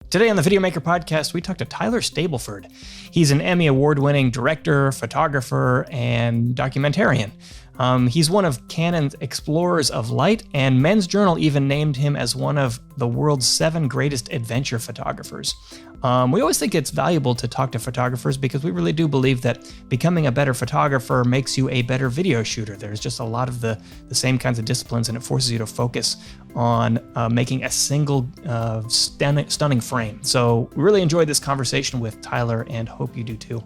Today on the Videomaker podcast, we talked to Tyler Stableford. He's an Emmy Award-winning director, photographer, and documentarian. He's one of Canon's explorers of light, and Men's Journal even named him as one of the world's 7 greatest adventure photographers. We always think it's valuable to talk to photographers because we really do believe that becoming a better photographer makes you a better video shooter. There's just a lot of the same kinds of disciplines, and it forces you to focus on making a single stunning frame. So we really enjoyed this conversation with Tyler and hope you do too.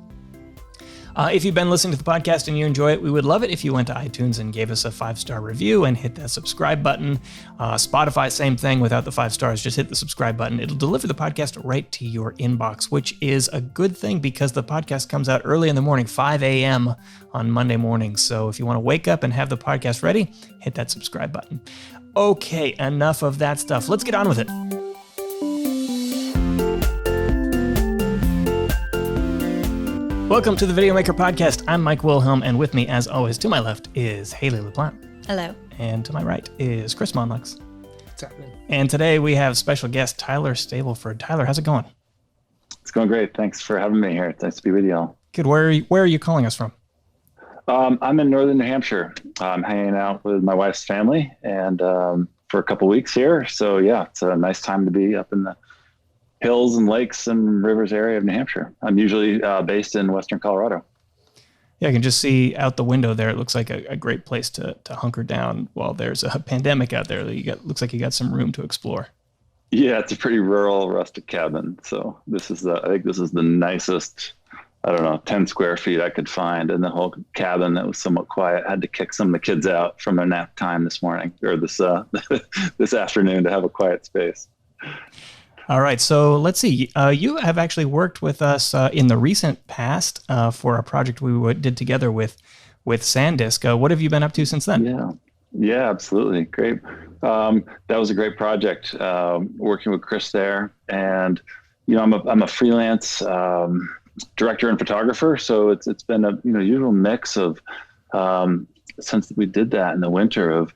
If you've been listening to the podcast and you enjoy it, we would love it if you went to iTunes and gave us a 5-star review and hit that subscribe button. Spotify, same thing. Without the 5 stars, just hit the subscribe button. It'll deliver the podcast right to your inbox, which is a good thing because the podcast comes out early in the morning, 5 a.m. on Monday morning. So if you want to wake up and have the podcast ready, hit that subscribe button. Okay, enough of that stuff. Let's get on with it. Welcome to the Videomaker podcast. I'm Mike Wilhelm, and with me, as always, to my left is Haley LaPlante. Hello. And to my right is Chris Monlux. What's happening? And today we have special guest Tyler Stableford. Tyler, how's it going? It's going great. Thanks for having me here. It's nice to be with y'all. Good. Where are you calling us from? I'm in northern New Hampshire. I'm hanging out with my wife's family and for a couple weeks here. So yeah, it's a nice time to be up in the hills and lakes and rivers area of New Hampshire. I'm usually based in Western Colorado. Yeah, I can just see out the window there. It looks like a great place to hunker down while there's a pandemic out there. Looks like you got some room to explore. Yeah, it's a pretty rural, rustic cabin. So I think this is the nicest, 10 square feet I could find in the whole cabin. That was somewhat quiet. I had to kick some of the kids out from their nap time this morning or this this afternoon to have a quiet space. All right, so let's see. You have actually worked with us in the recent past for a project we did together with SanDisk. What have you been up to since then? Yeah, absolutely. Great. That was a great project, working with Chris there. And, I'm a freelance director and photographer. So it's been a usual mix of, since we did that in the winter, of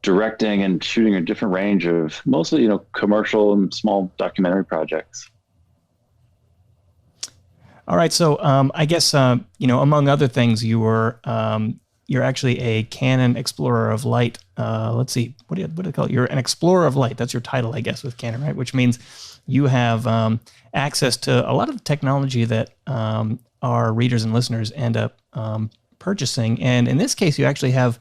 directing and shooting a different range of mostly, commercial and small documentary projects. All right. So I guess, among other things, you're actually a Canon Explorer of Light. Let's see, what do they call it? You're an Explorer of Light. That's your title, I guess, with Canon, right? Which means you have access to a lot of the technology that our readers and listeners end up purchasing. And in this case, you actually have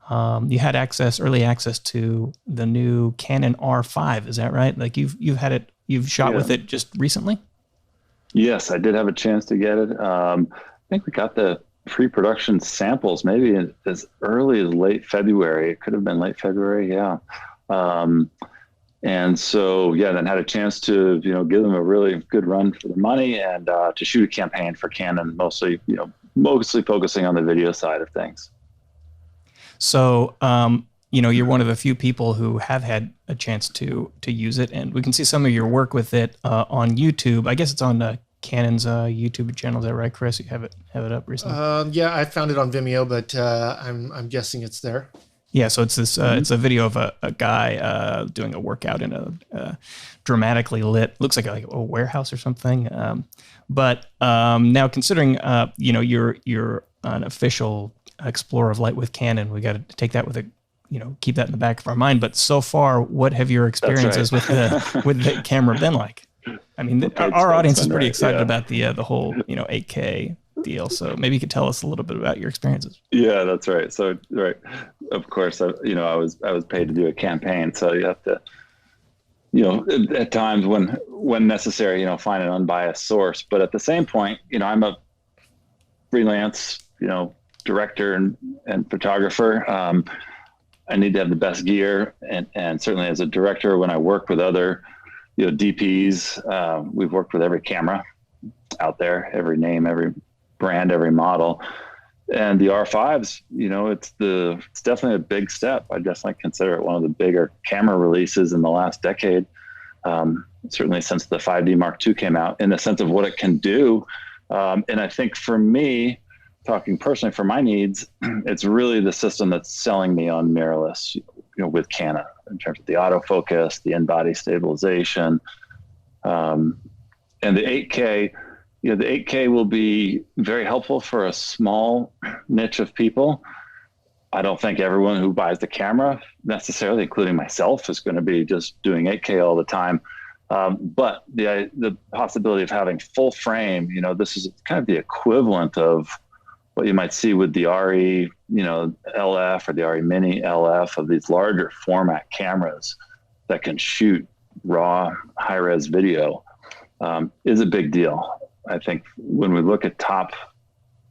you had early access to the new Canon R5. Is that right? Like you've shot with it just recently? Yes, I did have a chance to get it. I think we got the pre-production samples maybe as early as late February. It could have been late February. Yeah. And so, then had a chance to, give them a really good run for the money and to shoot a campaign for Canon, mostly focusing on the video side of things. So, you're one of the few people who have had a chance to use it, and we can see some of your work with it on YouTube. I guess it's on Canon's YouTube channel. Is that right, Chris? You have it up recently? Yeah, I found it on Vimeo, but I'm guessing it's there. Yeah, so it's this. It's a video of a guy doing a workout in a dramatically lit, looks like a warehouse or something. But now, considering you're an official Explorer of Light with Canon, we got to take that with keep that in the back of our mind. But so far, what have your experiences with the camera been like? I mean, our audience is pretty excited about the whole 8K deal. So maybe you could tell us a little bit about your experiences. Yeah, that's right. So right, of course, I was paid to do a campaign, so you have to, at times when necessary, find an unbiased source. But at the same point, I'm a freelance, director and photographer. I need to have the best gear, and certainly as a director, when I work with other, DPs, we've worked with every camera out there, every name, every brand, every model, and the R5s. It's definitely a big step. I definitely consider it one of the bigger camera releases in the last decade. Certainly since the 5D Mark II came out, in the sense of what it can do, and I think for me, talking personally for my needs, it's really the system that's selling me on mirrorless, with Canon in terms of the autofocus, the in-body stabilization, And the 8K, the 8K will be very helpful for a small niche of people. I don't think everyone who buys the camera necessarily, including myself, is going to be just doing 8K all the time. But the possibility of having full frame, this is kind of the equivalent of what you might see with the RE, LF or the RE Mini LF, of these larger format cameras that can shoot raw high-res video, is a big deal. I think when we look at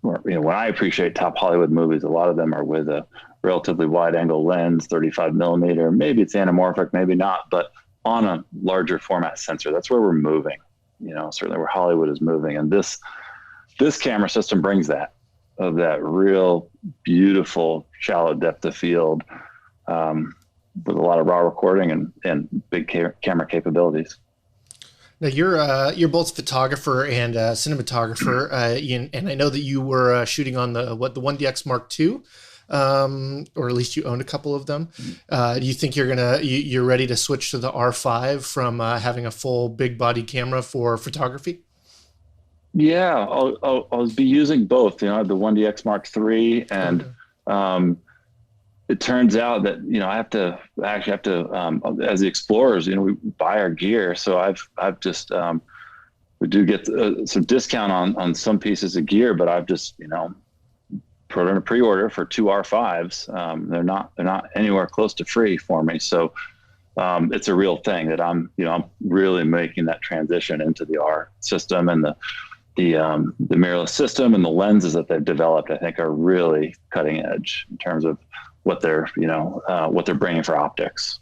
when I appreciate top Hollywood movies, a lot of them are with a relatively wide angle lens, 35 millimeter, maybe it's anamorphic, maybe not, but on a larger format sensor. That's where we're moving, certainly where Hollywood is moving. And this camera system brings that real beautiful shallow depth of field, with a lot of raw recording and big camera capabilities. Now you're both photographer and cinematographer, and I know that you were shooting on the 1DX Mark II, or at least you owned a couple of them. Do you think you're ready to switch to the R5 from having a full big body camera for photography? Yeah, I'll be using both. The 1DX Mark III, and it turns out that I have to as the explorers, we buy our gear. So I've just we do get some discount on some pieces of gear, but I've just put in a pre-order for 2 R5s. They're not anywhere close to free for me. So it's a real thing that I'm really making that transition into the R system, and the mirrorless system and the lenses that they've developed, I think, are really cutting edge in terms of what they're bringing for optics.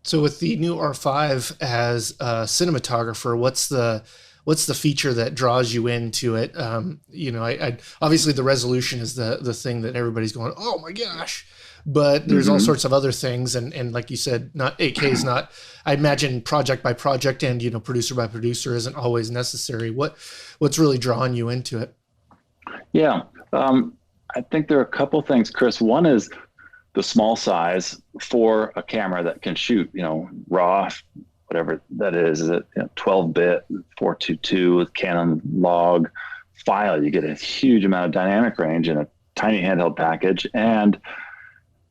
So with the new R5 as a cinematographer, what's the feature that draws you into it? I obviously the resolution is the thing that everybody's going, oh my gosh, but there's all sorts of other things. And like you said, not 8K is not, I imagine, project by project and, producer by producer isn't always necessary. What's really drawing you into it? Yeah. I think there are a couple things, Chris. One is the small size for a camera that can shoot, raw, whatever that is it 12-bit 422 with Canon log file. You get a huge amount of dynamic range in a tiny handheld package. And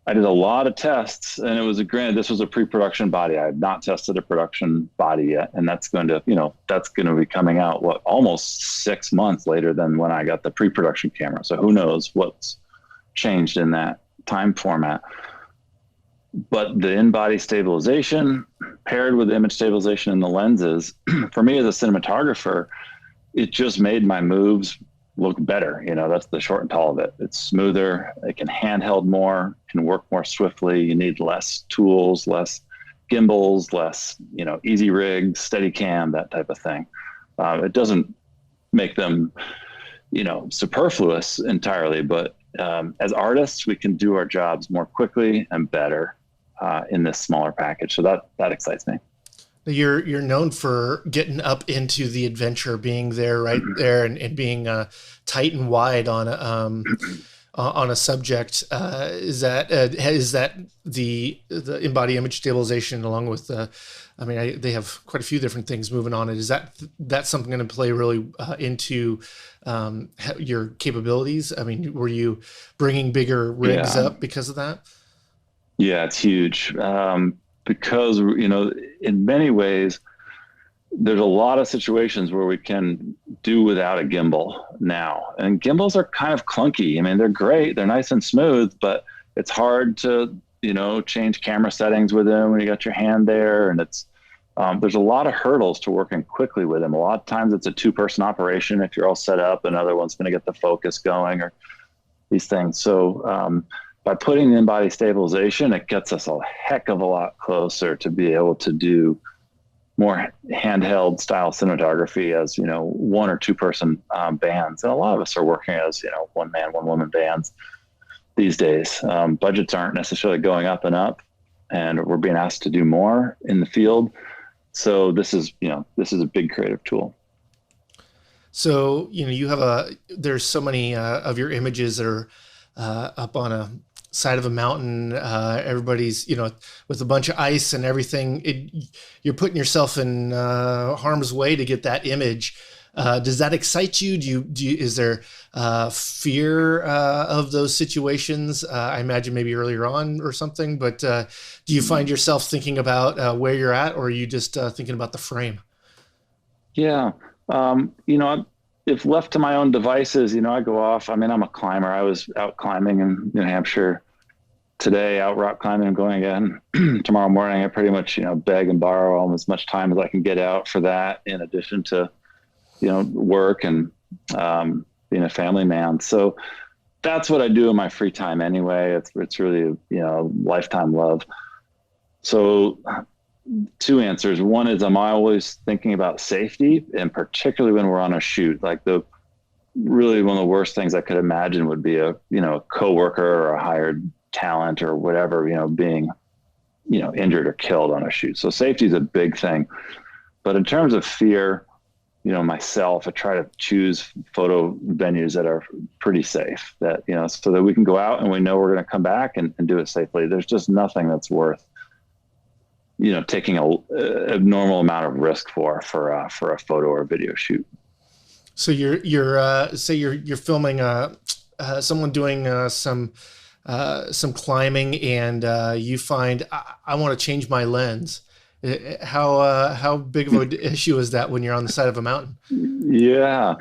I did a lot of tests, and it was this was a pre-production body. I had not tested a production body yet, and that's going to be coming out almost 6 months later than when I got the pre-production camera. So who knows what's changed in that time format. But the in-body stabilization paired with image stabilization in the lenses, for me as a cinematographer, it just made my moves look better. That's the short and tall of it. It's smoother. It can handheld more, can work more swiftly. You need less tools, less gimbals, less, easy rig, steady cam, that type of thing. It doesn't make them, superfluous entirely, but as artists, we can do our jobs more quickly and better in this smaller package. So that excites me. You're known for getting up into the adventure, being there right there, and being tight and wide on a subject. Is that the in-body image stabilization along with they have quite a few different things moving on it. Is that something going to play really into your capabilities? Were you bringing bigger rigs up because of that? Yeah, it's huge. Because, in many ways, there's a lot of situations where we can do without a gimbal now. And gimbals are kind of clunky. They're great. They're nice and smooth, but it's hard to, change camera settings with them when you got your hand there. And it's, there's a lot of hurdles to working quickly with them. A lot of times it's a 2-person operation if you're all set up, another one's going to get the focus going or these things. So, by putting the in-body stabilization, it gets us a heck of a lot closer to be able to do more handheld style cinematography as, 1 or 2-person bands. And a lot of us are working as, 1-man, 1-woman bands these days. Budgets aren't necessarily going up and up, and we're being asked to do more in the field. So this is a big creative tool. So, there's so many of your images that are up on a side of a mountain. Everybody's, with a bunch of ice and everything. You're putting yourself in harm's way to get that image. Does that excite you? Is there fear of those situations? I imagine maybe earlier on or something, but do you find yourself thinking about where you're at, or are you just thinking about the frame? Yeah. If left to my own devices, I go off. I mean, I'm a climber. I was out climbing in New Hampshire today, out rock climbing. I'm going again tomorrow morning. I pretty much, beg and borrow as much time as I can get out for that, in addition to, work and being a family man. So that's what I do in my free time anyway. It's really, lifetime love. So two answers. One is I'm always thinking about safety, and particularly when we're on a shoot. Like really one of the worst things I could imagine would be a coworker or a hired talent or whatever, being, injured or killed on a shoot. So safety is a big thing. But in terms of fear, myself, I try to choose photo venues that are pretty safe, that, so that we can go out and we know we're going to come back and do it safely. There's just nothing that's worth, taking a abnormal amount of risk for a photo or video shoot. So say you're filming someone doing some climbing, and you find I want to change my lens. How big of an issue is that when you're on the side of a mountain? Yeah,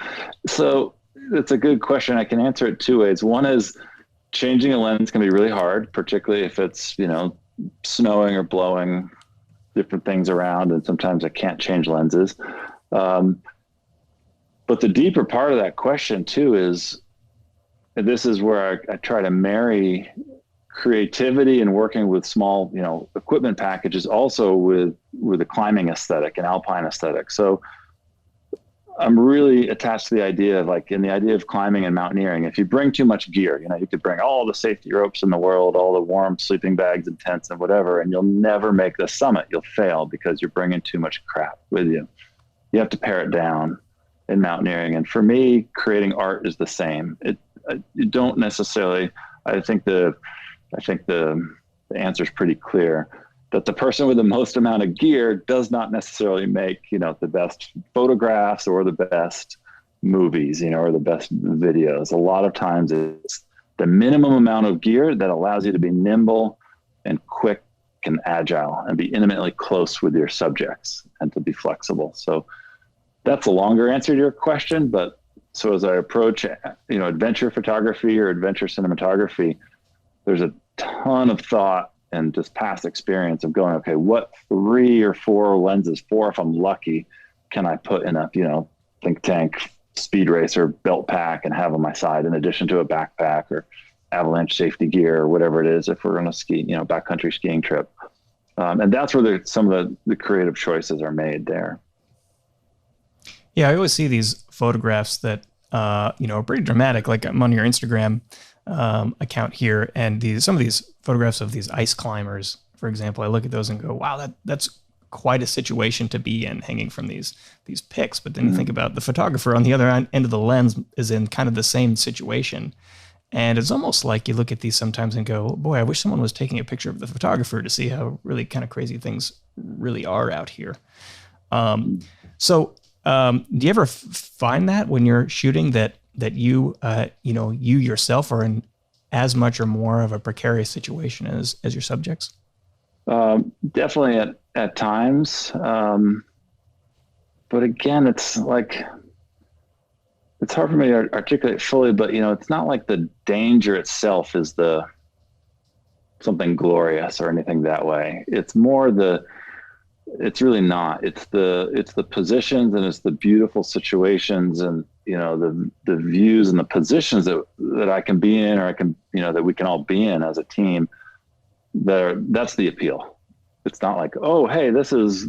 so it's a good question. I can answer it two ways. One is changing a lens can be really hard, particularly if it's snowing or blowing, different things around, and sometimes I can't change lenses. But the deeper part of that question too is, and this is where I try to marry creativity and working with small, equipment packages also with the climbing aesthetic and alpine aesthetic. So I'm really attached to the idea of climbing and mountaineering. If you bring too much gear, you could bring all the safety ropes in the world, all the warm sleeping bags and tents and whatever, and you'll never make the summit. You'll fail because you're bringing too much crap with you. You have to pare it down in mountaineering. And for me, creating art is the same. You don't necessarily, I think the answer is pretty clear, that the person with the most amount of gear does not necessarily make, the best photographs or the best movies, or the best videos. A lot of times it's the minimum amount of gear that allows you to be nimble and quick and agile and be intimately close with your subjects and to be flexible. So that's a longer answer to your question. But so as I approach, adventure photography or adventure cinematography, there's a ton of thought and just past experience of going, okay, what 3 or 4 lenses, 4 if I'm lucky, can I put in a, think tank, speed racer, belt pack and have on my side, in addition to a backpack or avalanche safety gear or whatever it is, if we're going to ski, backcountry skiing trip. And that's where some of the creative choices are made there. Yeah, I always see these photographs that, are pretty dramatic. Like I'm on your Instagram account here, and some of these photographs of these ice climbers, for example, I look at those and go, wow, that's quite a situation to be in, hanging from these pics. But then you think about the photographer on the other end of the lens is in kind of the same situation. And it's almost like you look at these sometimes and go, boy, I wish someone was taking a picture of the photographer to see how really kind of crazy things really are out here. Do you ever find that when you're shooting that you, you yourself are in as much or more of a precarious situation as your subjects? Definitely at times. But again, it's like, it's hard for me to articulate fully, but it's not like the danger itself is something glorious or anything that way. It's more it's really not. It's the positions, and it's the beautiful situations, and the views and the positions that I can be in, or I can that we can all be in as a team. That's the appeal. It's not like, oh, hey, this is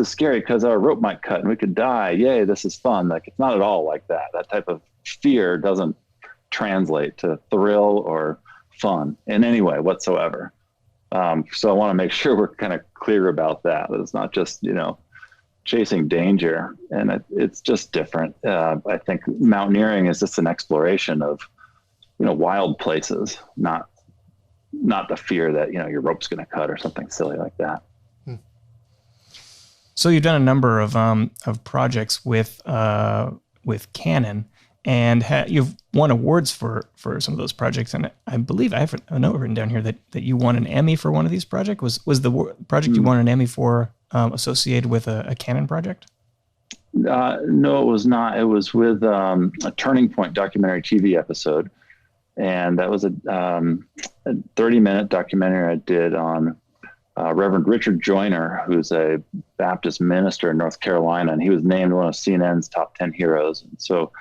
scary because our rope might cut and we could die. Yay, this is fun. Like, it's not at all like that. That type of fear doesn't translate to thrill or fun in any way whatsoever. So I want to make sure we're kind of clear about that. It's not just, chasing danger, and it's just different. I think mountaineering is just an exploration of wild places, not the fear that, your rope's going to cut or something silly like that. So you've done a number of projects with Canon, and you've won awards for some of those projects. And I believe I have a note written down here that you won an Emmy for one of these projects. Was the project you won an Emmy for associated with a Canon project? No, it was not. It was with a Turning Point documentary TV episode. And that was a 30-minute documentary I did on Reverend Richard Joyner, who's a Baptist minister in North Carolina, and he was named one of CNN's top 10 heroes. And so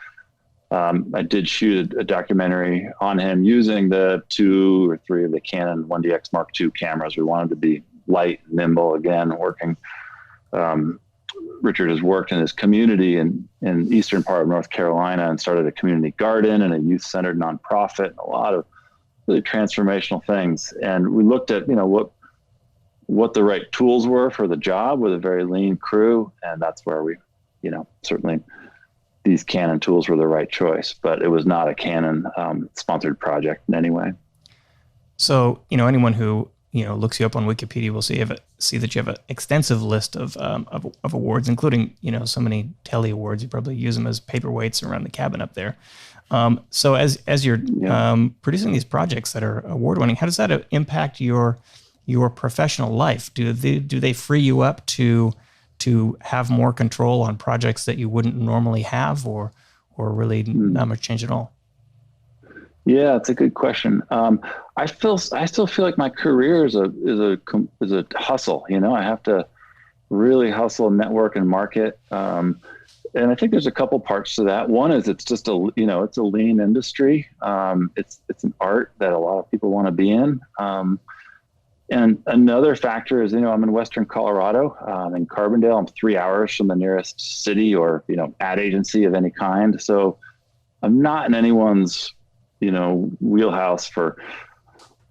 I did shoot a documentary on him using the 2 or 3 of the Canon 1DX Mark II cameras. We wanted to be light, nimble, again, working. Richard has worked in his community in eastern part of North Carolina and started a community garden and a youth-centered nonprofit and a lot of really transformational things. And we looked at, what the right tools were for the job with a very lean crew. And that's where we, certainly these Canon tools were the right choice, but it was not a Canon sponsored project in any way. So, anyone who, looks you up on Wikipedia will see that you have an extensive list of awards, including, so many telly awards. You probably use them as paperweights around the cabin up there. So as you're producing these projects that are award winning, how does that impact your professional life? Do they free you up to have more control on projects that you wouldn't normally have, or really not much change at all? Yeah, it's a good question. I still feel like my career is a hustle. I have to really hustle, network, and market. And I think there's a couple parts to that. One is it's just it's a lean industry. It's an art that a lot of people want to be in. And another factor is, I'm in Western Colorado, in Carbondale. I'm 3 hours from the nearest city or, ad agency of any kind. So I'm not in anyone's, wheelhouse for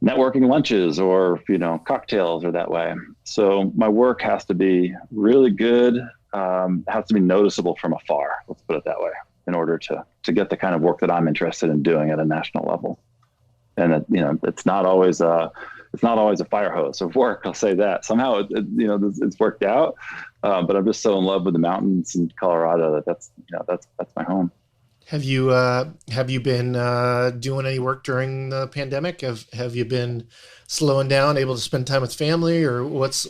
networking lunches or, cocktails or that way. So my work has to be really good, has to be noticeable from afar. Let's put it that way, in order to get the kind of work that I'm interested in doing at a national level. And it's not always a fire hose of work. I'll say that somehow it's worked out. But I'm just so in love with the mountains in Colorado that's my home. Have you been doing any work during the pandemic? Have you been slowing down, able to spend time with family, or what's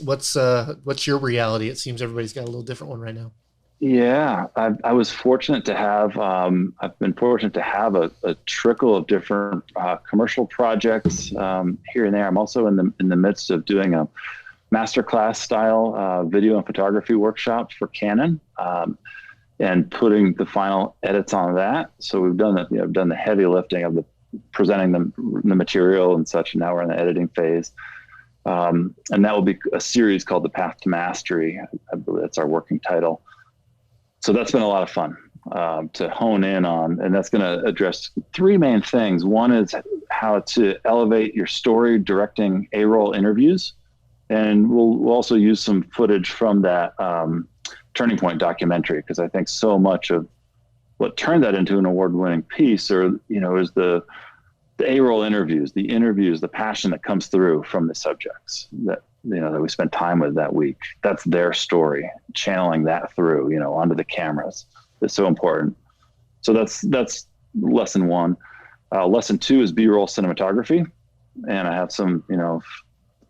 your reality? It seems everybody's got a little different one right now. Yeah, I was fortunate to have. I've been fortunate to have a trickle of different commercial projects here and there. I'm also in the midst of doing a masterclass style video and photography workshop for Canon. And putting the final edits on that. So we've done that. I've done the heavy lifting of presenting the material and such. And now we're in the editing phase. And that will be a series called The Path to Mastery. I believe that's our working title. So that's been a lot of fun to hone in on. And that's going to address 3 main things. One is how to elevate your story directing A-roll interviews. And we'll also use some footage from that Turning Point documentary, because I think so much of what turned that into an award-winning piece is the A-roll interviews, the passion that comes through from the subjects that we spend time with that week. That's their story. Channeling that through, onto the cameras is so important. So that's lesson 1. Lesson 2 is B-roll cinematography, and I have some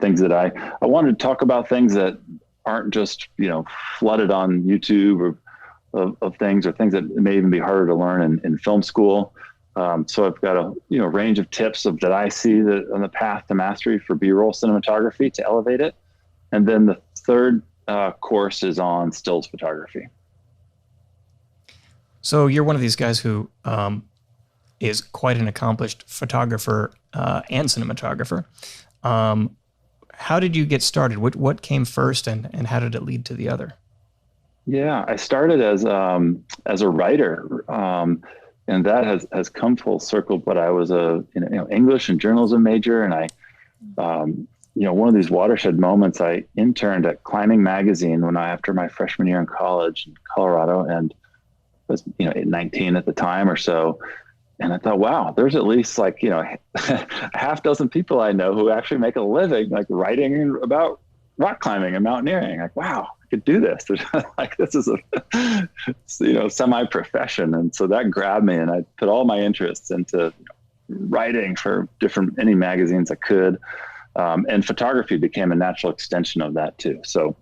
things that I wanted to talk about, things that aren't just, flooded on YouTube or of things, or things that may even be harder to learn in film school. So I've got a range of tips that I see that on the path to mastery for B-roll cinematography to elevate it. And then the third course is on stills photography. So you're one of these guys who is quite an accomplished photographer and cinematographer. How did you get started? What came first, and how did it lead to the other? Yeah, I started as a writer, and that has come full circle. But I was a English and journalism major, and I, one of these watershed moments, I interned at Climbing Magazine after my freshman year in college in Colorado, and was 19 at the time or so. And I thought, wow, there's at least like, a half dozen people I know who actually make a living, like writing about rock climbing and mountaineering. Like, wow, I could do this. Like, this is a, semi-profession. And so that grabbed me, and I put all my interests into writing for any magazines I could. And photography became a natural extension of that too. So,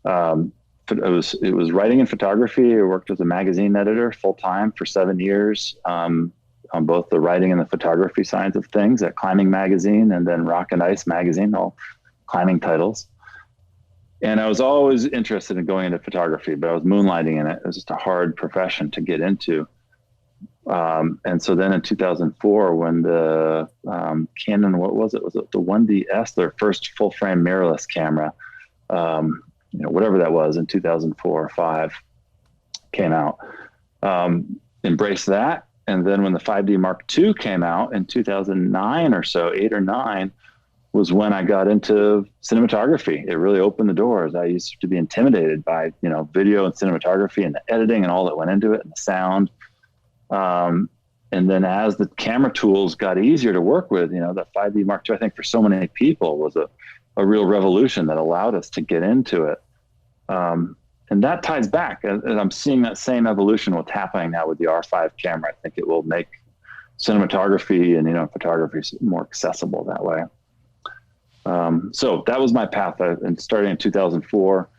it was writing and photography. I worked as a magazine editor full time for 7 years, on both the writing and the photography sides of things at Climbing Magazine, and then Rock and Ice Magazine, all climbing titles. And I was always interested in going into photography, but I was moonlighting in it. It was just a hard profession to get into. And so then in 2004, when the Canon, was it the 1DS, their first full frame mirrorless camera, whatever that was, in 2004 or 5 came out, embraced that. And then when the 5D Mark II came out in 2009 or so, 8 or 9, was when I got into cinematography. It really opened the doors. I used to be intimidated by, video and cinematography and the editing and all that went into it, and the sound. And then as the camera tools got easier to work with, the 5D Mark II, I think for so many people was a real revolution that allowed us to get into it. And that ties back, and I'm seeing that same evolution, what's happening now with the R5 camera. I think it will make cinematography and, photography more accessible that way. So that was my path. And starting in 2004,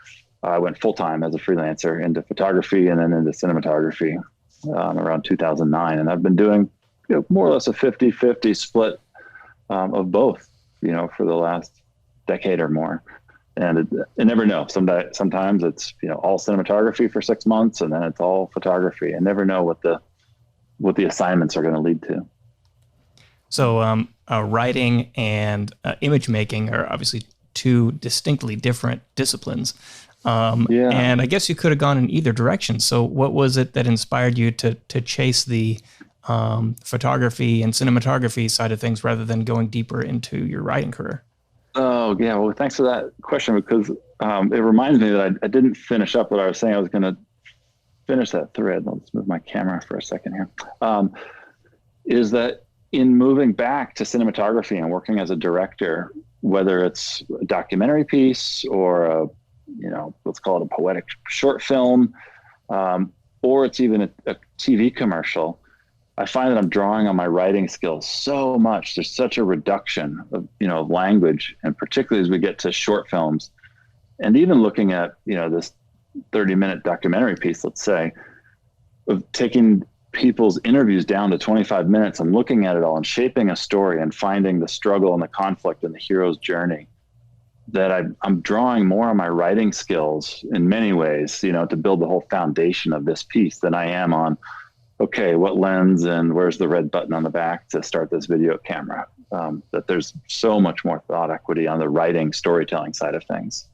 I went full-time as a freelancer into photography and then into cinematography around 2009. And I've been doing more or less a 50-50 split of both, for the last decade or more. And I never know. Sometimes it's, all cinematography for 6 months, and then it's all photography. I never know what the assignments are going to lead to. So writing and image making are obviously two distinctly different disciplines. And I guess you could have gone in either direction. So what was it that inspired you to chase the photography and cinematography side of things rather than going deeper into your writing career? Oh, yeah. Well, thanks for that question, because it reminds me that I didn't finish up what I was saying. I was going to finish that thread. Let's move my camera for a second here. Is that in moving back to cinematography and working as a director, whether it's a documentary piece or let's call it a poetic short film, or it's even a TV commercial, I find that I'm drawing on my writing skills so much. There's such a reduction of, language, and particularly as we get to short films, and even looking at, this 30-minute documentary piece, let's say, of taking people's interviews down to 25 minutes and looking at it all and shaping a story and finding the struggle and the conflict and the hero's journey, that I'm drawing more on my writing skills in many ways, to build the whole foundation of this piece than I am on, okay, what lens and where's the red button on the back to start this video camera? That there's so much more thought equity on the writing, storytelling side of things.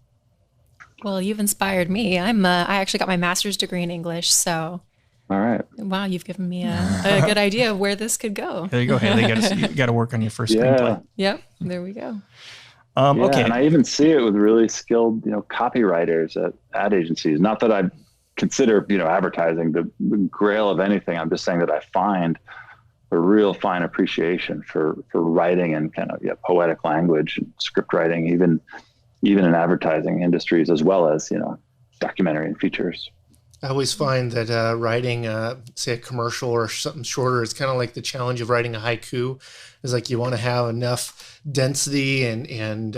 Well, you've inspired me. I actually got my master's degree in English, so. All right. Wow, you've given me a good idea of where this could go. There you go, Haley. You got to work on your first screenplay. Yep, there we go. Okay. And I even see it with really skilled, copywriters at ad agencies. Not that I consider, advertising the grail of anything. I'm just saying that I find a real fine appreciation for writing and kind of poetic language and script writing, even in advertising industries, as well as, documentary and features. I always find that writing, say, a commercial or something shorter, it's kind of like the challenge of writing a haiku. It's like you want to have enough density and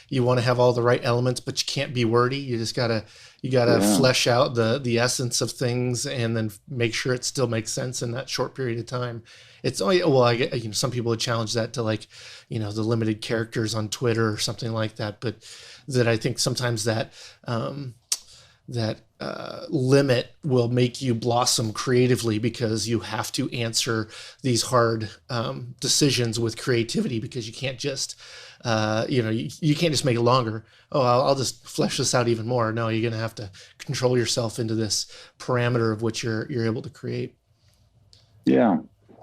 you want to have all the right elements, but you can't be wordy. You just gotta flesh out the essence of things and then make sure it still makes sense in that short period of time. It's some people would challenge that to the limited characters on Twitter or something like that, but that I think sometimes that limit will make you blossom creatively, because you have to answer these hard decisions with creativity, because you can't just you can't just make it longer. Oh, I'll just flesh this out even more. No, you're going to have to control yourself into this parameter of what you're able to create. Yeah,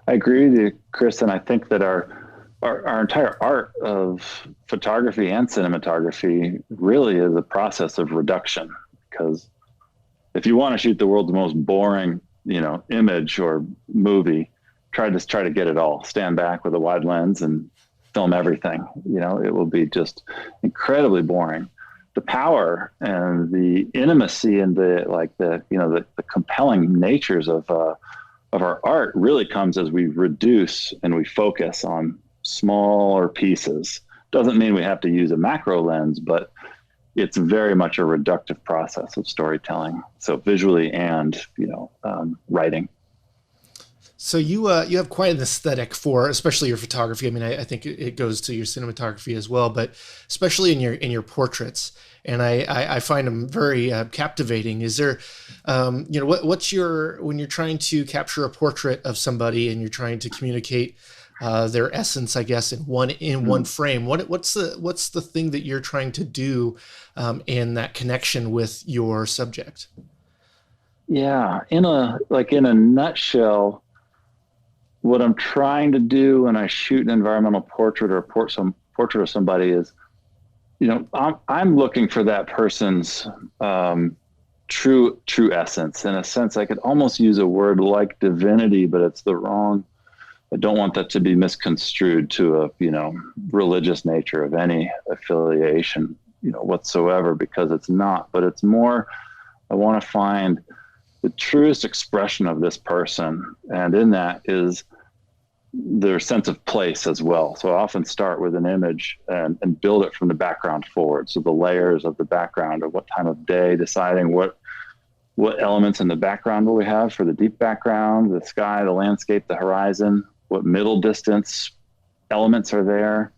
I agree with you, Chris. And I think that our entire art of photography and cinematography really is a process of reduction, because if you want to shoot the world's most boring, image or movie, try to get it all, stand back with a wide lens and film everything. It will be just incredibly boring. The power and the intimacy and the compelling natures of our art really comes as we reduce and we focus on smaller pieces. Doesn't mean we have to use a macro lens, but it's very much a reductive process of storytelling. So visually and, writing. So you have quite an aesthetic for, especially your photography. I mean, I think it goes to your cinematography as well, but especially in your portraits. And I find them very captivating. Is there, what's when you're trying to capture a portrait of somebody and you're trying to communicate their essence, I guess, in one frame, what's the thing that you're trying to do in that connection with your subject? Yeah, in a nutshell, what I'm trying to do when I shoot an environmental portrait or a portrait of somebody is, I'm looking for that person's true essence. In a sense, I could almost use a word like divinity, but it's the wrong. I don't want that to be misconstrued to a religious nature of any affiliation whatsoever, because it's not. But it's more, I want to find the truest expression of this person, and in that is their sense of place as well. So I often start with an image and build it from the background forward. So the layers of the background, of what time of day, deciding what elements in the background will we have for the deep background, the sky, the landscape, the horizon, what middle distance elements are there.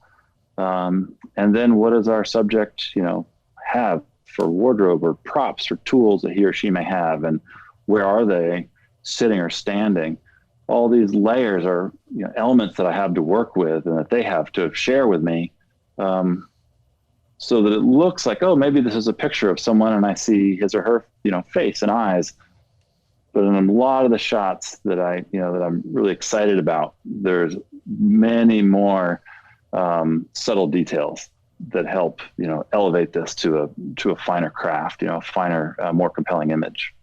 And then what does our subject, have for wardrobe or props or tools that he or she may have, and where are they sitting or standing? All these layers are elements that I have to work with and that they have to share with me, so that it looks like, oh, maybe this is a picture of someone and I see his or her face and eyes. But in a lot of the shots that that I'm really excited about, there's many more subtle details that help elevate this to a finer craft, a finer, more compelling image.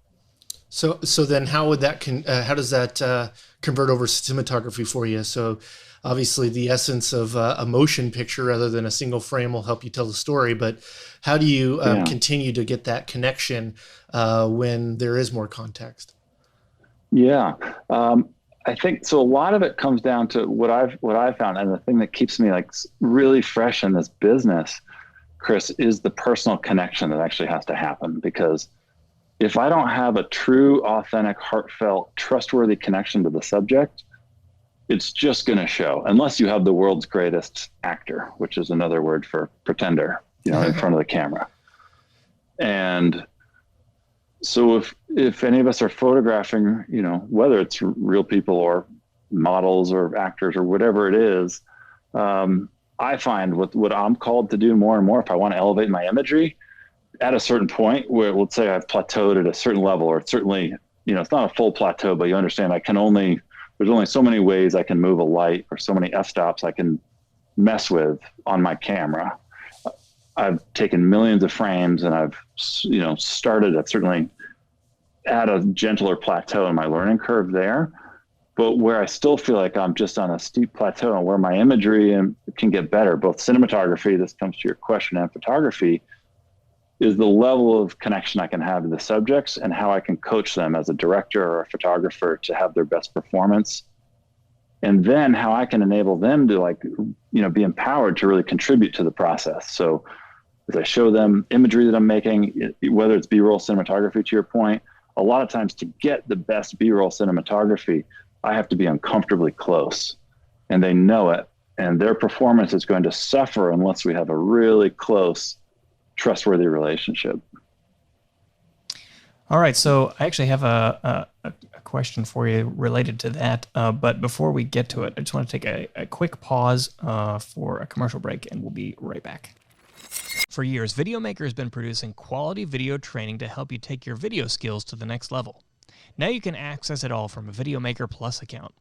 So then how would that how does that convert over cinematography for you? So obviously the essence of a motion picture rather than a single frame will help you tell the story, but how do you continue to get that connection when there is more context? Yeah. I think so. A lot of it comes down to what I've found, and the thing that keeps me really fresh in this business, Chris, is the personal connection that actually has to happen. Because if I don't have a true, authentic, heartfelt, trustworthy connection to the subject, it's just going to show, unless you have the world's greatest actor, which is another word for pretender, in front of the camera. And so if any of us are photographing, whether it's real people or models or actors or whatever it is, I find what I'm called to do more and more, if I want to elevate my imagery, at a certain point where, let's say I've plateaued at a certain level, or certainly, it's not a full plateau, but you understand there's only so many ways I can move a light, or so many f-stops I can mess with on my camera. I've taken millions of frames and I've, started at certainly at a gentler plateau in my learning curve there, but where I still feel like I'm just on a steep plateau, and where my imagery can get better, both cinematography, this comes to your question, and photography, is the level of connection I can have to the subjects and how I can coach them as a director or a photographer to have their best performance. And then how I can enable them to be empowered to really contribute to the process. So as I show them imagery that I'm making, whether it's B-roll cinematography, to your point, a lot of times to get the best B-roll cinematography, I have to be uncomfortably close, and they know it. And their performance is going to suffer unless we have a really close, trustworthy relationship. All right, so I actually have a question for you related to that, but before we get to it, I just want to take a quick pause for a commercial break, and we'll be right back. For years, Videomaker has been producing quality video training to help you take your video skills to the next level. Now you can access it all from a Videomaker Plus account.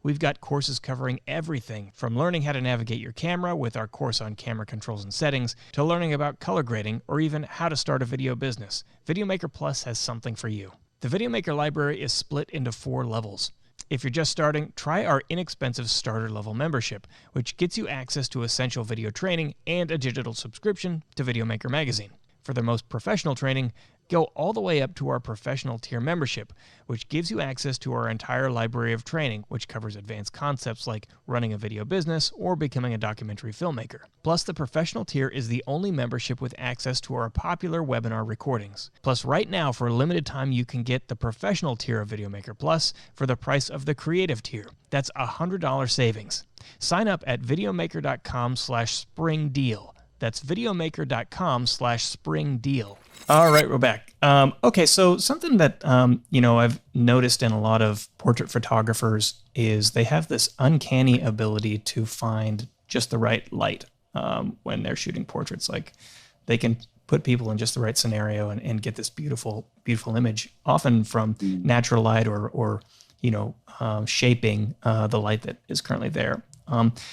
We've got courses covering everything from learning how to navigate your camera with our course on camera controls and settings, to learning about color grading, or even how to start a video business. Videomaker Plus has something for you. The Videomaker library is split into 4 levels. If you're just starting, try our inexpensive starter level membership, which gets you access to essential video training and a digital subscription to Videomaker magazine. For the most professional training, go all the way up to our professional tier membership, which gives you access to our entire library of training, which covers advanced concepts like running a video business or becoming a documentary filmmaker. Plus, the professional tier is the only membership with access to our popular webinar recordings. Plus, right now, for a limited time, you can get the professional tier of Videomaker Plus for the price of the creative tier. That's $100 savings. Sign up at videomaker.com/spring-deal. That's videomaker.com/spring-deal. All right, we're back. Okay, so something that, I've noticed in a lot of portrait photographers is they have this uncanny ability to find just the right light when they're shooting portraits. Like they can put people in just the right scenario and get this beautiful, beautiful image, often from natural light or shaping the light that is currently there.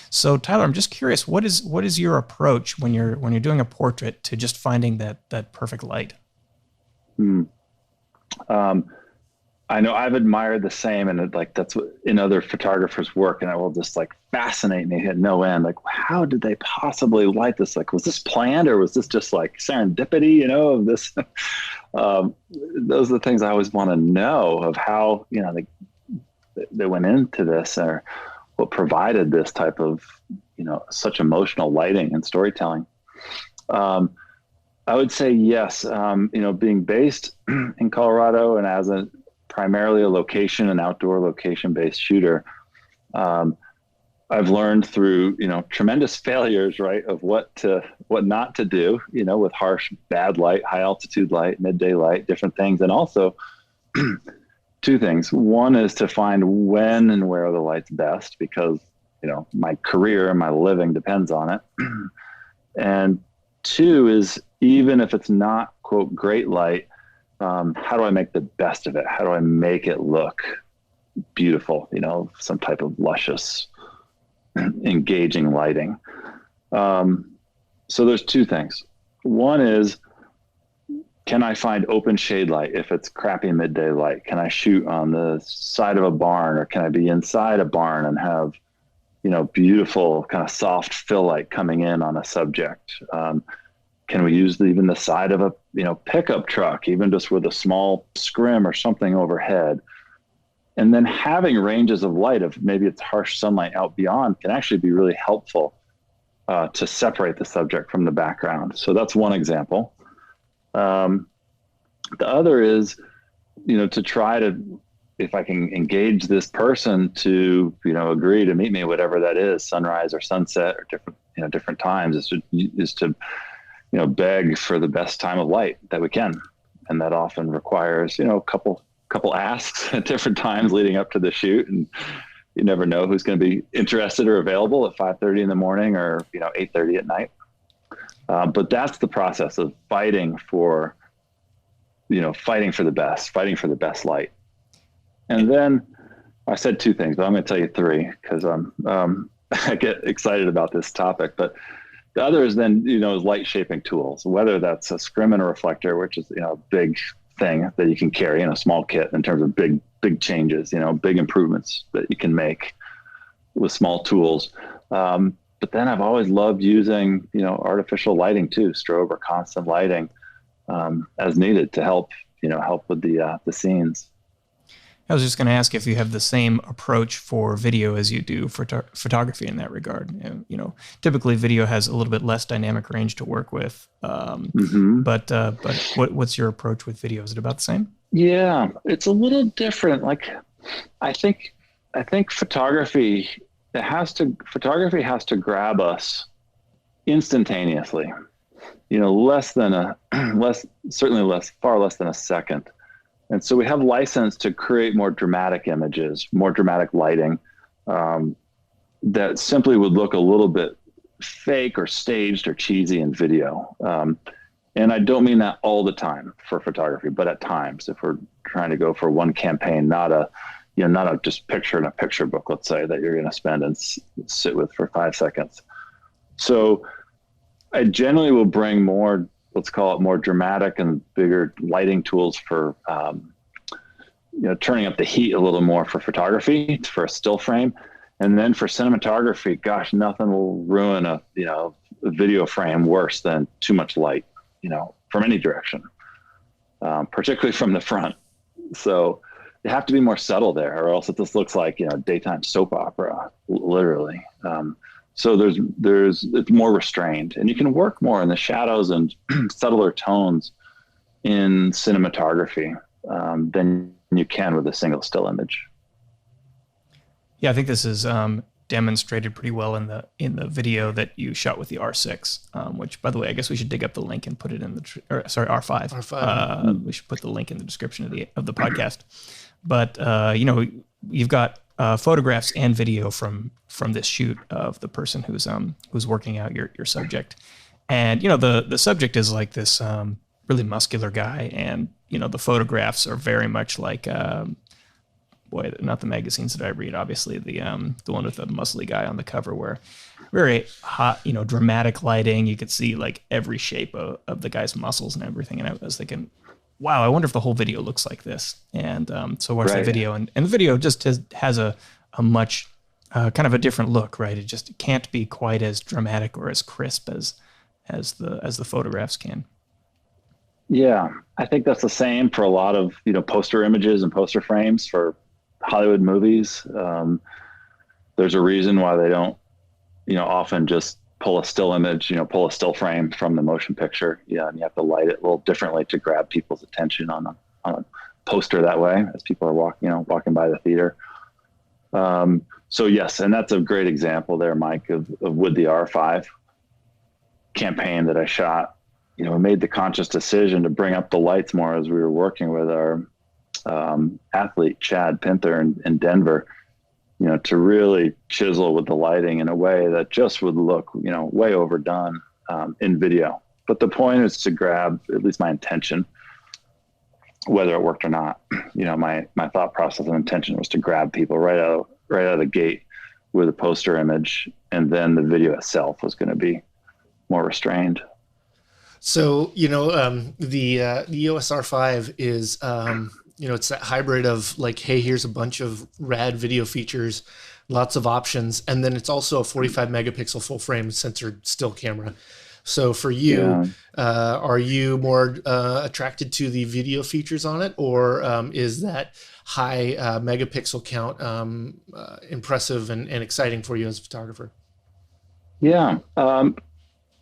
So Tyler, I'm just curious, what is your approach when you're doing a portrait to just finding that perfect light? I know I've admired the same, and that's what in other photographers' work, and it will just fascinate me at no end. Like, how did they possibly light this? Like, was this planned or was this just serendipity? Of this. Those are the things I always want to know of how they went into this, or what provided this type of, such emotional lighting and storytelling. I would say yes. Being based in Colorado and as primarily a location and outdoor location-based shooter, I've learned through, tremendous failures, right, of what not to do, with harsh, bad light, high altitude light, midday light, different things. And also two things. One is to find when and where the light's best, because, my career and my living depends on it. And two is, even if it's not, quote, great light, how do I make the best of it? How do I make it look beautiful? Some type of luscious, engaging lighting. So there's two things. One is, can I find open shade light if it's crappy midday light? Can I shoot on the side of a barn, or can I be inside a barn and have, beautiful kind of soft fill light coming in on a subject? Can we use even the side of a, pickup truck, even just with a small scrim or something overhead? And then having ranges of light of maybe it's harsh sunlight out beyond can actually be really helpful to separate the subject from the background. So that's one example. The other is, to try to, if I can engage this person to, agree to meet me, whatever that is, sunrise or sunset or different times, is to beg for the best time of light that we can. And that often requires, a couple asks at different times leading up to the shoot. And you never know who's going to be interested or available at 5:30 in the morning or, 8:30 at night. But that's the process of fighting for the best light. And then I said two things, but I'm going to tell you three because I get excited about this topic. But the other is then, is light shaping tools, whether that's a scrim and a reflector, which is, a big thing that you can carry in a small kit in terms of big changes, big improvements that you can make with small tools. But then I've always loved using, artificial lighting too, strobe or constant lighting as needed to help with the scenes. I was just going to ask if you have the same approach for video as you do for photography in that regard. Typically video has a little bit less dynamic range to work with. But what's your approach with video? Is it about the same? Yeah, it's a little different. I think photography has to grab us instantaneously. Far less than a second. And so we have license to create more dramatic images, more dramatic lighting that simply would look a little bit fake or staged or cheesy in video. And I don't mean that all the time for photography, but at times, if we're trying to go for one campaign, not a just picture in a picture book, let's say, that you're going to spend and sit with for 5 seconds. So I generally will bring more, let's call it more dramatic and bigger lighting tools for turning up the heat a little more for photography, for a still frame. And then for cinematography, gosh, nothing will ruin a video frame worse than too much light, from any direction, particularly from the front. So you have to be more subtle there, or else it just looks like, daytime soap opera, literally. So it's more restrained, and you can work more in the shadows and subtler tones in cinematography than you can with a single still image. Yeah, I think this is demonstrated pretty well in the video that you shot with the R6, which, by the way, I guess we should dig up the link and put it in R5. R5. We should put the link in the description of the podcast. But you've got photographs and video from this shoot of the person who's working out your subject, and the subject is like this really muscular guy, and the photographs are very much like. Boy, not the magazines that I read, obviously, the one with the muscly guy on the cover, where very hot, dramatic lighting. You could see like every shape of the guy's muscles and everything. And I was thinking, wow, I wonder if the whole video looks like this. And so I watched the video, and the video just has a much kind of a different look, right? It can't be quite as dramatic or as crisp as the photographs can. Yeah, I think that's the same for a lot of poster images and poster frames for Hollywood movies. There's a reason why they don't, often just pull a still image, pull a still frame from the motion picture. Yeah, and you have to light it a little differently to grab people's attention on a poster that way as people are walking by the theater. So yes, and that's a great example there, Mike, of with the R5 campaign that I shot. We made the conscious decision to bring up the lights more as we were working with our athlete Chad Pinther in Denver, to really chisel with the lighting in a way that just would look, way overdone in video. But the point is to grab at least my intention, whether it worked or not. My thought process and intention was to grab people right out of the gate with a poster image, and then the video itself was going to be more restrained. So, the EOS R5 is, it's that hybrid of like, hey, here's a bunch of rad video features, lots of options. And then it's also a 45 megapixel full frame censored still camera. So for you, are you more attracted to the video features on it, or is that high megapixel count impressive and exciting for you as a photographer? Yeah,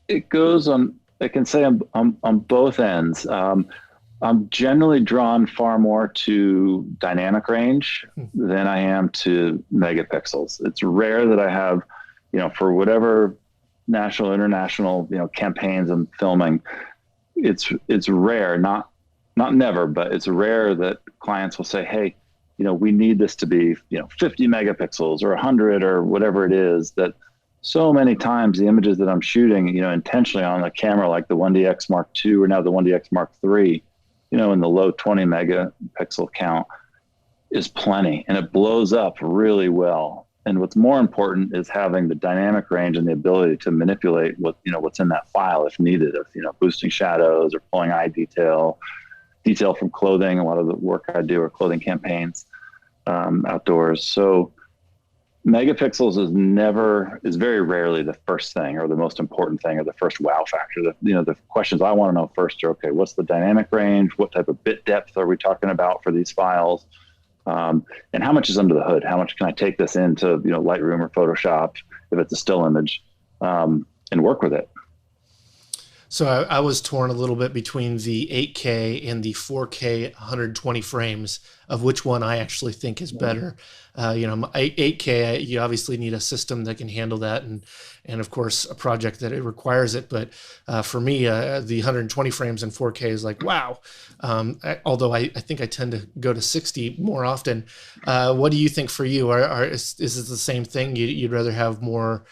it goes on. I can say on both ends. I'm generally drawn far more to dynamic range than I am to megapixels. It's rare that I have, for whatever national, international, campaigns I'm filming, it's rare, not never, but it's rare that clients will say, hey, we need this to be, 50 megapixels or 100 or whatever it is. That so many times the images that I'm shooting, intentionally on a camera like the 1DX Mark II or now the 1DX Mark III, in the low 20 megapixel count is plenty, and it blows up really well. And what's more important is having the dynamic range and the ability to manipulate what's in that file if needed, of boosting shadows or pulling eye detail from clothing. A lot of the work I do are clothing campaigns outdoors. So megapixels is very rarely the first thing or the most important thing or the first wow factor. The questions I want to know first are, okay, what's the dynamic range? What type of bit depth are we talking about for these files? And how much is under the hood? How much can I take this into, Lightroom or Photoshop if it's a still image, and work with it? So I was torn a little bit between the 8K and the 4K 120 frames, of which one I actually think is better. 8K, you obviously need a system that can handle that, and of course a project that it requires it. But for me, the 120 frames in 4K is like, wow. Although I think I tend to go to 60 more often. What do you think for you? Is it the same thing? You'd rather have more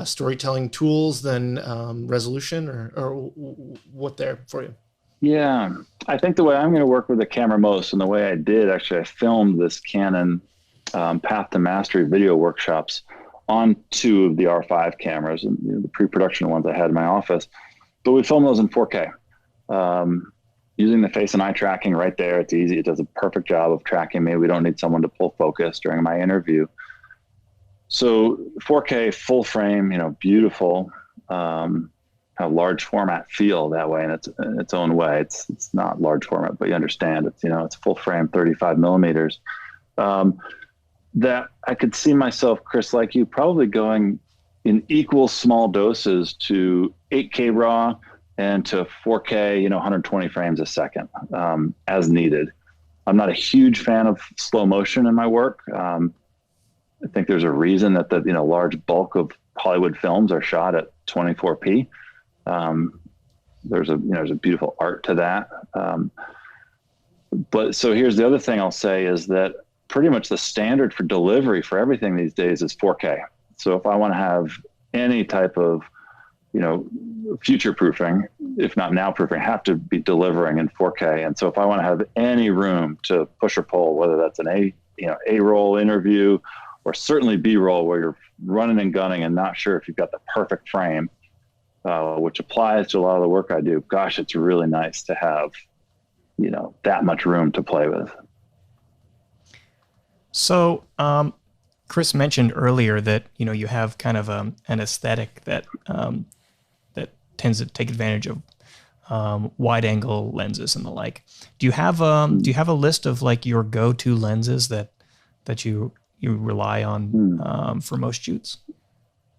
storytelling tools than resolution, or what there for you? Yeah, I think the way I'm going to work with the camera most, and the way I did, actually, I filmed this Canon Path to Mastery video workshops on 2 of the R5 cameras, and the pre-production ones I had in my office, but we filmed those in 4K. using the face and eye tracking right there. It's easy. It does a perfect job of tracking me. We don't need someone to pull focus during my interview. So 4K full frame, beautiful, a large format feel that way in its own way. It's not large format, but you understand it's full frame, 35 millimeters. That I could see myself, Chris, like you, probably going in equal small doses to 8K RAW and to 4K, 120 frames a second, as needed. I'm not a huge fan of slow motion in my work. I think there's a reason that the large bulk of Hollywood films are shot at 24p. There's a beautiful art to that. But so here's the other thing I'll say is that pretty much the standard for delivery for everything these days is 4K. So if I want to have any type of future proofing, if not now proofing, have to be delivering in 4K. And so if I want to have any room to push or pull, whether that's an A-roll interview or certainly B-roll where you're running and gunning and not sure if you've got the perfect frame, which applies to a lot of the work I do. Gosh, it's really nice to have, that much room to play with. So, Chris mentioned earlier that, you have kind of an aesthetic that that tends to take advantage of wide angle lenses and the like. Do you have a list of like your go-to lenses that you rely on for most shoots?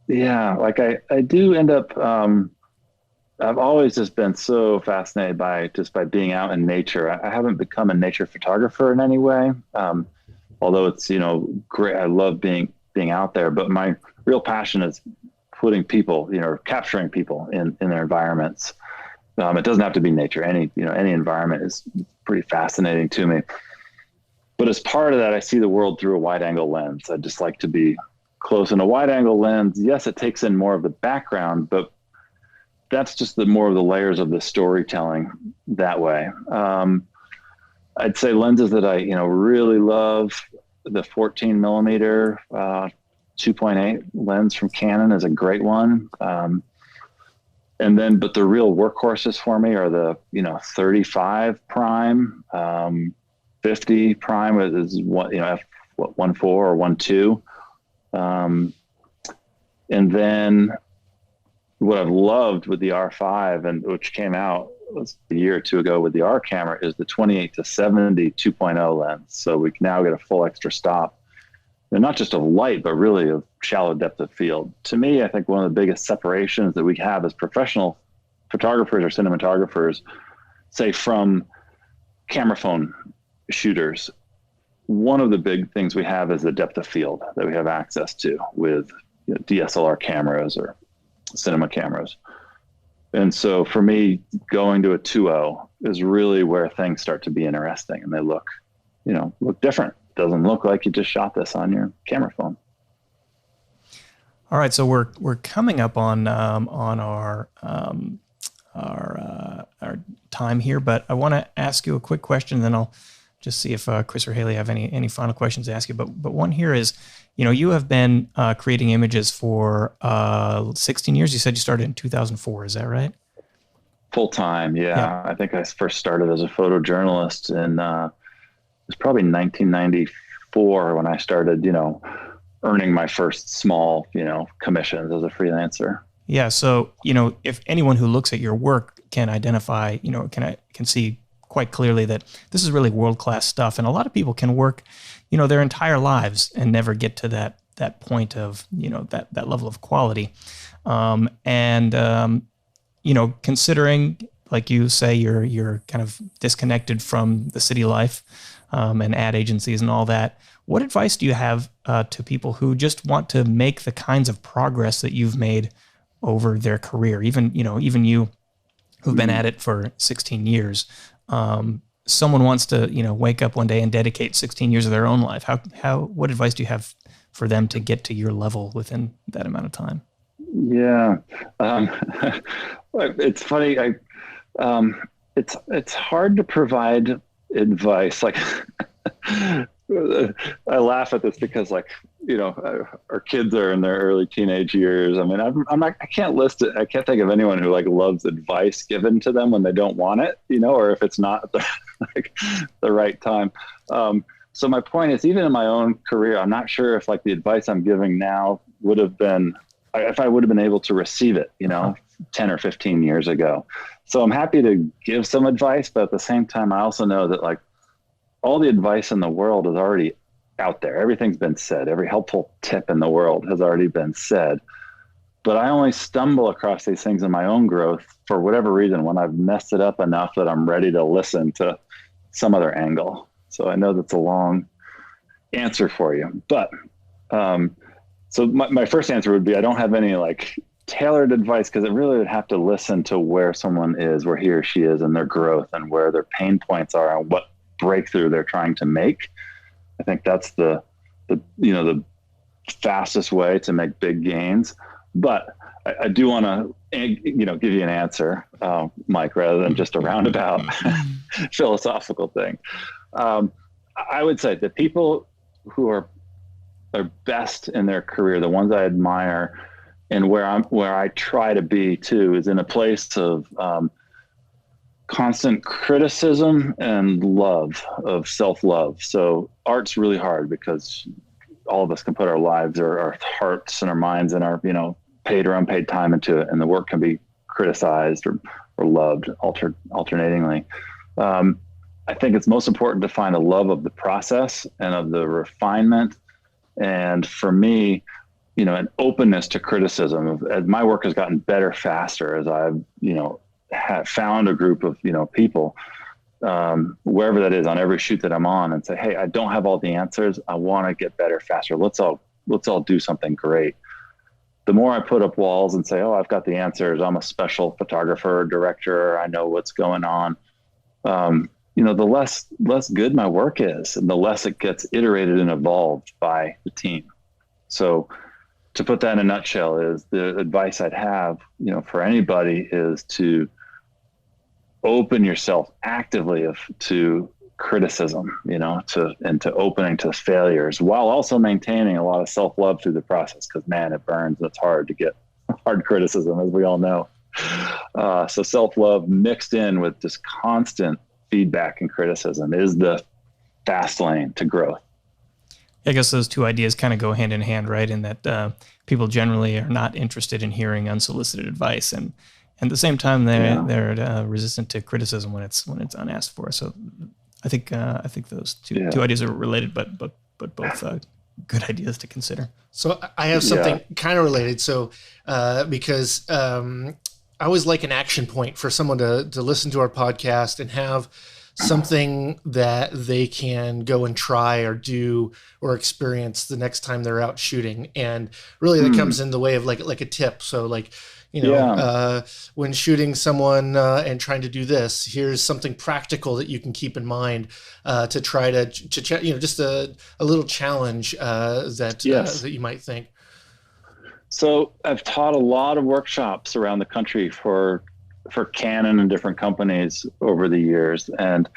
Yeah, like I do end up, I've always just been so fascinated by being out in nature. I haven't become a nature photographer in any way. Although it's, great. I love being out there, but my real passion is putting people, capturing people in their environments. It doesn't have to be nature. Any environment is pretty fascinating to me. But as part of that, I see the world through a wide angle lens. I just like to be close. And a wide angle lens, yes, it takes in more of the background, but that's just more of the layers of the storytelling that way. I'd say lenses that I, really love, the 14 millimeter 2.8 lens from Canon is a great one. But the real workhorses for me are the, 35 prime, 50 prime is what, f1.4 or 1.2. And then what I've loved with the R5 and which came out a year or two ago with the R camera is the 28 to 70 2.0 lens. So we can now get a full extra stop, and not just of light, but really of shallow depth of field. To me, I think one of the biggest separations that we have as professional photographers or cinematographers, say from camera phone shooters, one of the big things we have is the depth of field that we have access to with DSLR cameras or cinema cameras. And so for me, going to a 2.0 is really where things start to be interesting, and they look different. It doesn't look like you just shot this on your camera phone. All right, so we're coming up on our time here, but I want to ask you a quick question, then I'll just see if Chris or Haley have any final questions to ask you. But one here is, you have been creating images for 16 years. You said you started in 2004. Is that right? Full time, yeah. I think I first started as a photojournalist in it was probably 1994 when I started, earning my first small, commissions as a freelancer. Yeah. So, if anyone who looks at your work can identify, can see quite clearly that this is really world-class stuff. And a lot of people can work, their entire lives and never get to that point of, that level of quality. Considering, like you say, you're kind of disconnected from the city life, and ad agencies and all that. What advice do you have to people who just want to make the kinds of progress that you've made over their career? Even you who've been at it for 16 years, someone wants to, wake up one day and dedicate 16 years of their own life. What advice do you have for them to get to your level within that amount of time? Yeah. It's funny. It's hard to provide advice. Like I laugh at this because, like, our kids are in their early teenage years. I mean, I can't list it. I can't think of anyone who like loves advice given to them when they don't want it, or if it's not the right time. So my point is, even in my own career, I'm not sure if like the advice I'm giving now would have been, if I would have been able to receive it, 10 or 15 years ago. So I'm happy to give some advice, but at the same time, I also know that like all the advice in the world is already out there. Everything's been said. Every helpful tip in the world has already been said. But I only stumble across these things in my own growth for whatever reason when I've messed it up enough that I'm ready to listen to some other angle. So I know that's a long answer for you. But so my first answer would be I don't have any like tailored advice, because it really would have to listen to where someone is, where he or she is in their growth, and where their pain points are and what breakthrough they're trying to make. I think that's the fastest way to make big gains. But I do want to, give you an answer, Mike, rather than just a roundabout philosophical thing. I would say the people who are best in their career, the ones I admire, and where I try to be too, is in a place of constant criticism and love, of self-love. So art's really hard because all of us can put our lives or our hearts and our minds and our, paid or unpaid time into it. And the work can be criticized or loved alternatingly. I think it's most important to find a love of the process and of the refinement. And for me, an openness to criticism. As my work has gotten better faster, as I've, have found a group of, people, wherever that is, on every shoot that I'm on, and say, hey, I don't have all the answers. I want to get better faster. Let's all do something great. The more I put up walls and say, oh, I've got the answers, I'm a special photographer, director, I know what's going on. The less good my work is, and the less it gets iterated and evolved by the team. So to put that in a nutshell, is the advice I'd have, for anybody, is to open yourself actively to criticism, to opening to failures, while also maintaining a lot of self-love through the process. Because man, it burns and it's hard to get hard criticism, as we all know. So self-love mixed in with just constant feedback and criticism is the fast lane to growth. I guess those two ideas kind of go hand in hand, right? In that people generally are not interested in hearing unsolicited advice, and at the same time they're resistant to criticism when it's unasked for. So I think those two ideas are related, but both good ideas to consider. So I have something kind of related. So because I always like an action point for someone to listen to our podcast and have something that they can go and try or do or experience the next time they're out shooting. And really that comes in the way of like a tip. So like, when shooting someone and trying to do this, here's something practical that you can keep in mind to try to just a little challenge that you might think. So I've taught a lot of workshops around the country for Canon and different companies over the years. And,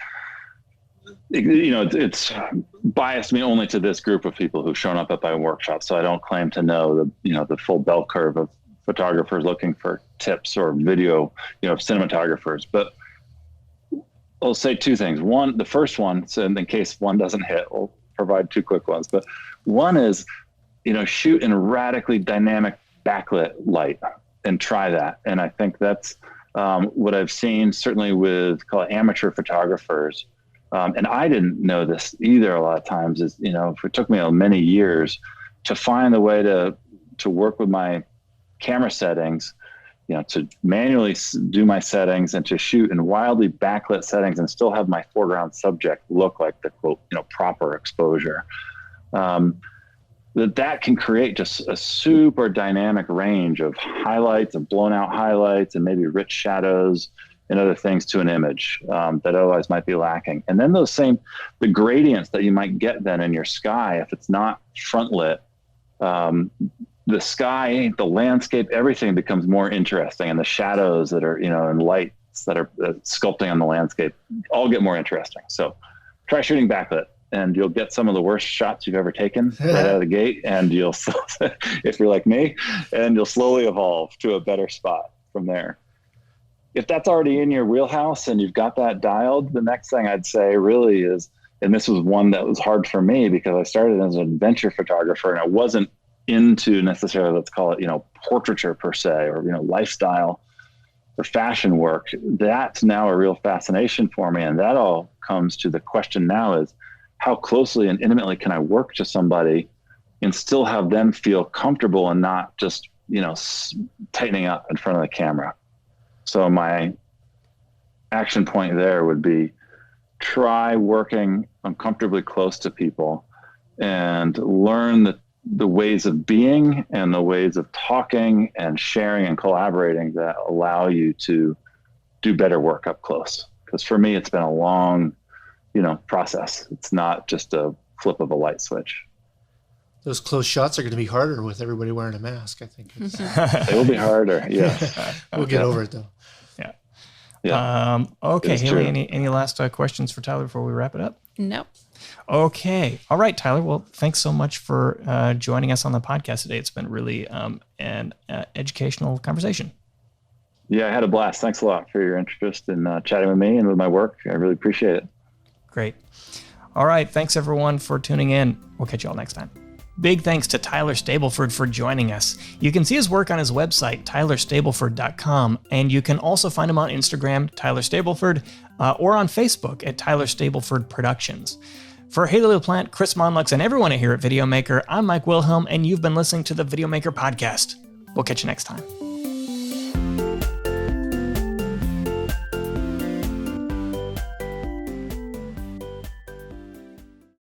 it's biased me only to this group of people who've shown up at my workshop. So I don't claim to know the full bell curve of photographers looking for tips, or video, cinematographers. But I'll say two things. One, the first one, so in case one doesn't hit, we'll provide two quick ones. But one is, shoot in radically dynamic backlit light and try that. And I think that's what I've seen, certainly with, call it, amateur photographers. And I didn't know this either a lot of times, is, it took me many years to find the way to work with my camera settings, to manually do my settings and to shoot in wildly backlit settings and still have my foreground subject look like the quote, proper exposure. That can create just a super dynamic range of highlights and blown out highlights and maybe rich shadows and other things to an image that otherwise might be lacking. And then the gradients that you might get then in your sky, if it's not front lit, the sky, the landscape, everything becomes more interesting, and the shadows that are, and lights that are sculpting on the landscape all get more interesting. So try shooting backlit and you'll get some of the worst shots you've ever taken right out of the gate. And you'll, if you're like me, and you'll slowly evolve to a better spot from there. If that's already in your wheelhouse and you've got that dialed, the next thing I'd say really is, and this was one that was hard for me because I started as an adventure photographer and I wasn't into necessarily, let's call it, portraiture per se, or, lifestyle or fashion work. That's now a real fascination for me. And that all comes to the question now is, how closely and intimately can I work to somebody and still have them feel comfortable and not just, tightening up in front of the camera? So my action point there would be, try working uncomfortably close to people and learn the ways of being and the ways of talking and sharing and collaborating that allow you to do better work up close. Because for me, it's been a long, process. It's not just a flip of a light switch. Those close shots are going to be harder with everybody wearing a mask, I think. It will be harder, yes. We'll get over it, though. Yeah. Okay, Haley, any last questions for Tyler before we wrap it up? Nope. Okay. All right, Tyler. Well, thanks so much for joining us on the podcast today. It's been really an educational conversation. Yeah, I had a blast. Thanks a lot for your interest in chatting with me and with my work. I really appreciate it. Great. All right. Thanks, everyone, for tuning in. We'll catch you all next time. Big thanks to Tyler Stableford for joining us. You can see his work on his website, tylerstableford.com, and you can also find him on Instagram, Tyler Stableford, or on Facebook at Tyler Stableford Productions. For Haley LaPlante, Chris Monlux, and everyone here at Videomaker, I'm Mike Wilhelm, and you've been listening to the Videomaker podcast. We'll catch you next time.